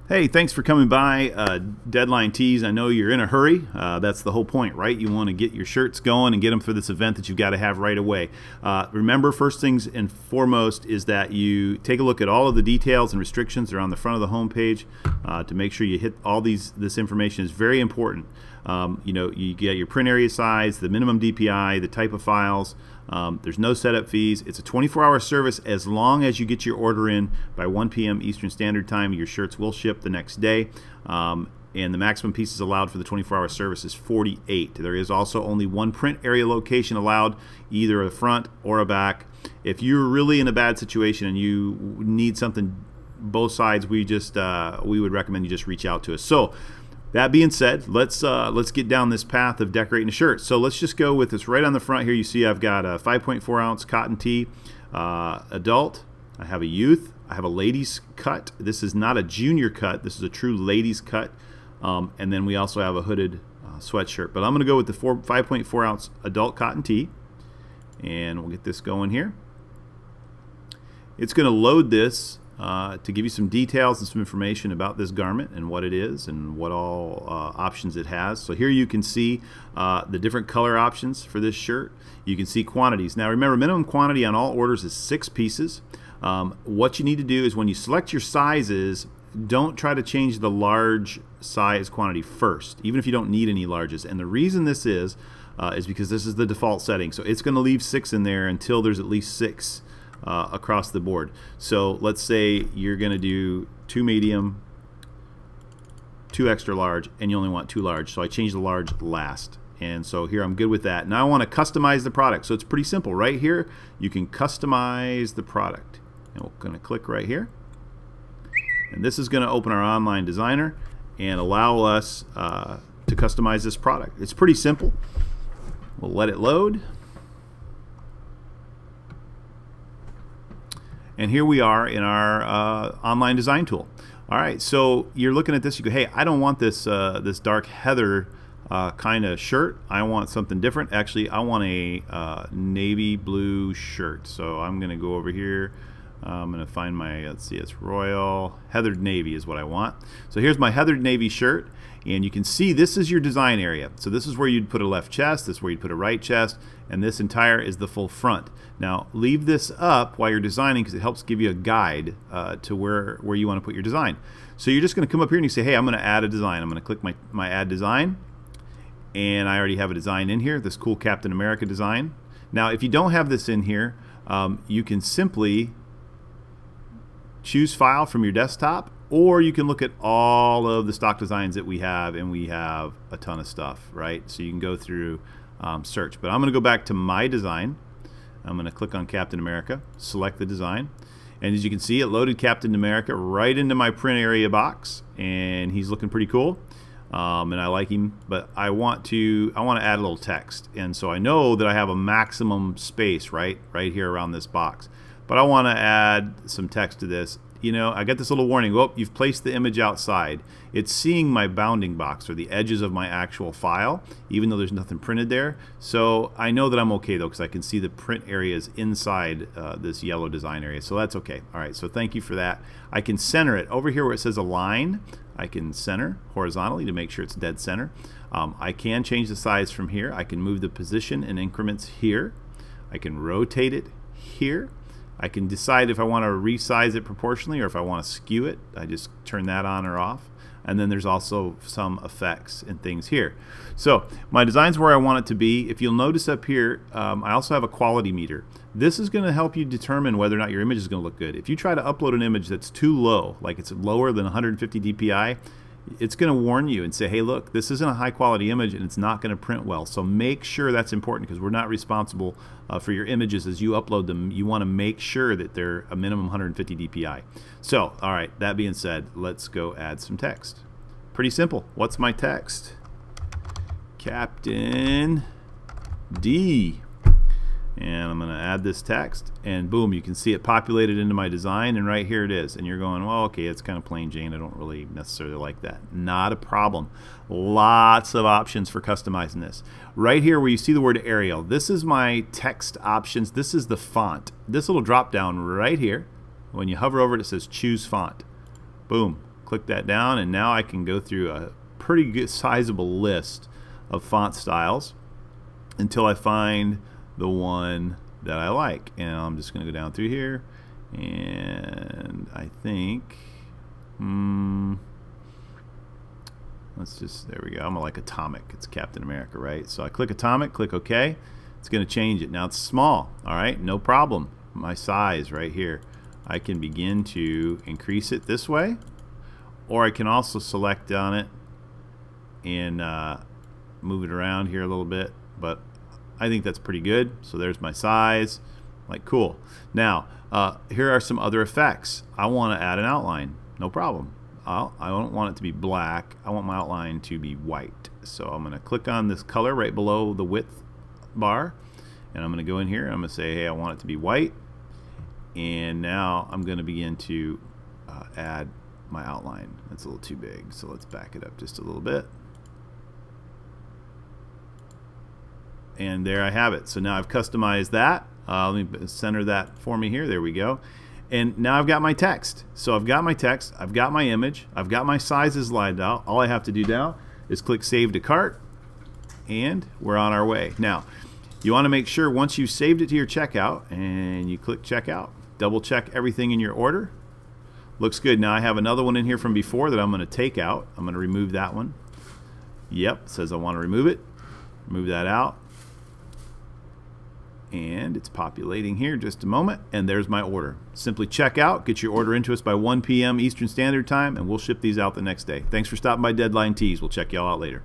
Hey, thanks for coming by Deadline Tees. I know you're in a hurry. That's the whole point, right? You want to get your shirts going and get them for this event that you've got to have right away. Remember, first things and foremost is that you take a look at all of the details and restrictions that are on the front of the home page to make sure you hit all this information is very important. You get your print area size, the minimum DPI, the type of files. There's no setup fees. It's a 24-hour service as long as you get your order in by 1 p.m. Eastern Standard Time. Your shirts will ship the next day. And the maximum pieces allowed for the 24-hour service is 48. There is also only one print area location allowed, either a front or a back. If you're really in a bad situation and you need something both sides, we would recommend you just reach out to us. So that being said, let's get down this path of decorating a shirt. So let's just go with this right on the front here. You see I've got a 5.4 ounce cotton tee, adult. I have a youth. I have a ladies cut. This is not a junior cut. This is a true ladies cut. And then we also have a hooded sweatshirt. But I'm going to go with the 5.4 ounce adult cotton tee. And we'll get this going here. It's going to load this to give you some details and some information about this garment and what it is and what all options it has. So here you can see the different color options for this shirt. You can see quantities. Now remember, minimum quantity on all orders is 6 pieces. What you need to do is when you select your sizes, don't try to change the large size quantity first, even if you don't need any larges. And the reason this is because this is the default setting. So it's going to leave 6 in there until there's at least 6 across the board. So let's say you're going to do 2 medium, 2 extra large, and you only want 2 large. So I changed the large last. And so here I'm good with that. Now I want to customize the product. So it's pretty simple. Right here, you can customize the product. And we're going to click right here. And this is going to open our online designer and allow us to customize this product. It's pretty simple. We'll let it load. And here we are in our online design tool. All right, so you're looking at this. You go, hey, I don't want this this dark heather kind of shirt. I want something different. Actually, I want a navy blue shirt. So I'm going to go over here. I'm going to find my, let's see, it's royal heathered navy is what I want. So here's my heathered navy shirt. And you can see this is your design area. So this is where you'd put a left chest, this is where you'd put a right chest, and this entire is the full front. Now leave this up while you're designing because it helps give you a guide to where you want to put your design. So you're just going to come up here and you say, hey, I'm going to add a design. I'm going to click my add design, and I already have a design in here, this cool Captain America design. Now if you don't have this in here, you can simply choose file from your desktop, or you can look at all of the stock designs that we have, and we have a ton of stuff, right? So you can go through search. But I'm going to go back to my design. I'm going to click on Captain America, select the design, and as you can see, it loaded Captain America right into my print area box, and he's looking pretty cool. And I like him, but I want to add a little text, and so I know that I have a maximum space right here around this box. But I want to add some text to this. You know, I get this little warning, oh, you've placed the image outside. It's seeing my bounding box or the edges of my actual file, even though there's nothing printed there. So I know that I'm okay though, because I can see the print areas inside this yellow design area. So that's okay. All right, so thank you for that. I can center it. Over here where it says align, I can center horizontally to make sure it's dead center. I can change the size from here. I can move the position in increments here. I can rotate it here. I can decide if I want to resize it proportionally or if I want to skew it. I just turn that on or off. And then there's also some effects and things here. So my design's where I want it to be. If you'll notice up here, I also have a quality meter. This is going to help you determine whether or not your image is going to look good. If you try to upload an image that's too low, like it's lower than 150 DPI, it's going to warn you and say, hey, look, this isn't a high quality image and it's not going to print well. So make sure that's important, because we're not responsible for your images as you upload them. You want to make sure that they're a minimum 150 DPI. So, all right, that being said, let's go add some text. Pretty simple. What's my text? Captain D. And I'm going to add this text, and boom, you can see it populated into my design, and right here it is. And you're going, well, okay, it's kind of plain Jane. I don't really necessarily like that. Not a problem. Lots of options for customizing this. Right here where you see the word Arial, this is my text options. This is the font. This little drop down right here, when you hover over it, it says choose font. Boom. Click that down, and now I can go through a pretty good sizable list of font styles until I find the one that I like. And I'm just going to go down through here, and I think let's just, there we go. I'm gonna like Atomic. It's Captain America, right? So I click Atomic, click OK. It's going to change it. Now it's small. All right, no problem. My size right here. I can begin to increase it this way, or I can also select on it and move it around here a little bit, but I think that's pretty good. So there's my size. Like, cool. Now here are some other effects. I want to add an outline. No problem. I don't want it to be black. I want my outline to be white. So I'm going to click on this color right below the width bar, and I'm going to go in here. I'm going to say, hey, I want it to be white. And now I'm going to begin to add my outline. That's a little too big, so let's back it up just a little bit. And there I have it. So now I've customized that. Let me center that for me here. There we go. And now I've got my text. So I've got my text, I've got my image, I've got my sizes lined out. All I have to do now is click Save to Cart, and we're on our way. Now, you want to make sure once you've saved it to your checkout and you click Checkout, double check everything in your order. Looks good. Now I have another one in here from before that I'm going to take out. I'm going to remove that one. Yep, it says I want to remove it. Move that out. And it's populating here, just a moment, and there's my order. Simply check out, get your order into us by 1 p.m. Eastern Standard Time, and we'll ship these out the next day. Thanks for stopping by Deadline Tees. We'll check y'all out later.